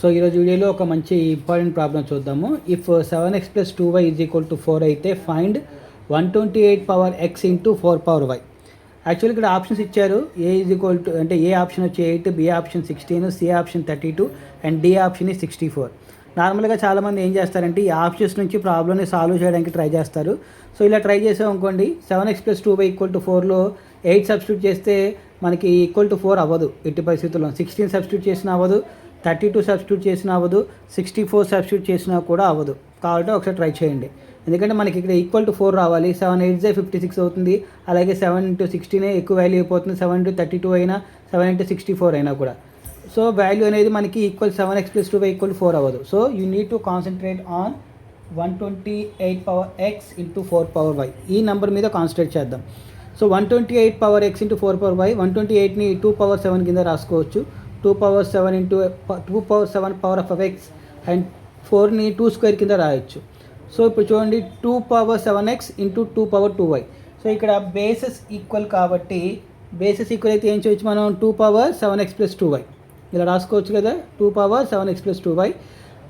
So ఈరోజు వీడియోలో ఒక మంచి ఇంపార్టెంట్ ప్రాబ్లం చూద్దాము. ఇఫ్ 7x + 2y = 4 అయితే find 128 power x into 4 power y. Actually ఇక్కడ ఆప్షన్స్ ఇచ్చారు. అంటే ఏ ఆప్షన్ వచ్చి 8, B option 16, C option 32 and D option 64. నార్మల్గా చాలామంది ఏం చేస్తారంటే ఈ ఆప్షన్స్ నుంచి ప్రాబ్లమ్ని సాల్వ్ చేయడానికి ట్రై చేస్తారు. సో ఇలా ట్రై చేసాం అనుకోండి, 7x + 2y = 4లో 8 సబ్స్టిట్యూట్ చేస్తే మనకి =4 అవ్వదు ఎట్టి పరిస్థితుల్లో. 16 సబ్స్టిట్యూట్ చేసినా అవ్వదు, 32 సబ్స్టిట్యూట్ చేసినా అవ్వదు, 64 సబ్స్టిట్యూట్ చేసినా కూడా అవ్వదు. కాబట్టి ఒకసారి ట్రై చేయండి. ఎందుకంటే మనకి ఇక్కడ =4 రావాలి. 7 8 56 అవుతుంది. అలాగే 7 × 16 ఎక్కువ వాల్యూ అయిపోతుంది. 7 × 32 అయినా, 7 × 64 అయినా కూడా. సో వాల్యూ అనేది మనకి 7x + 2y = 4 అవ్వదు. So you need to concentrate on 128 power x into 4 power y. ఈ నెంబర్ మీద కాన్సన్ట్రేట్ చేద్దాం. So 128 power x into 4 power y, 128ని 2 పవర్ 7 కింద రాసుకోవచ్చు. 2 power 7 into 2 power 7 power of x and 4ని 2 స్క్వేర్ కింద రాయొచ్చు. సో ఇప్పుడు చూడండి, 2 power 7x into 2 power 2y. So ఇక్కడ బేసెస్ ఈక్వల్ కాబట్టి బేసెస్ ఈక్వల్ అయితే ఏం చేయొచ్చు మనం, 2 పవర్ 7x + 2y ఇలా రాసుకోవచ్చు కదా. 2 పవర్ 7x + 2y.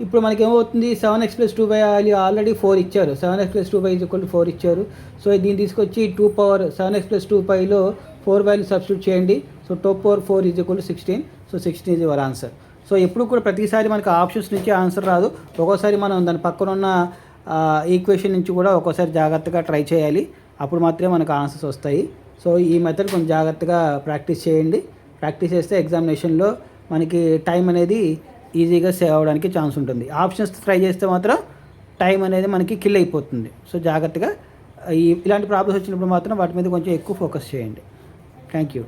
ఇప్పుడు మనకి ఏమవుతుంది, 7x + 2y ఆల్రెడీ 4 ఇచ్చారు. 7x + 2y = 4 ఇచ్చారు. సో దీన్ని తీసుకొచ్చి 2 పవర్ 7x + 2yలో 4 వాల్యూ సబ్స్టిట్యూట్ చేయండి. So 2 power 4 = 16. So 16 is your answer. So ఎప్పుడు కూడా ప్రతిసారి మనకి ఆప్షన్స్ నుంచి ఆన్సర్ రాదు. ఒక్కోసారి మనం దాని పక్కన ఉన్న ఈక్వేషన్ నుంచి కూడా ఒక్కోసారి జాగ్రత్తగా ట్రై చేయాలి. అప్పుడు మాత్రమే మనకు ఆన్సర్స్ వస్తాయి. సో ఈ మెథడ్ కొంచెం జాగ్రత్తగా ప్రాక్టీస్ చేయండి. ప్రాక్టీస్ చేస్తే ఎగ్జామినేషన్లో మనకి టైం అనేది ఈజీగా సేవ్ అవ్వడానికి ఛాన్స్ ఉంటుంది. ఆప్షన్స్ ట్రై చేస్తే మాత్రం టైం అనేది మనకి కిల్ అయిపోతుంది. సో జాగ్రత్తగా ఇలాంటి ప్రాబ్లమ్స్ వచ్చినప్పుడు మాత్రం వాటి మీద కొంచెం ఎక్కువ ఫోకస్ చేయండి. Thank you.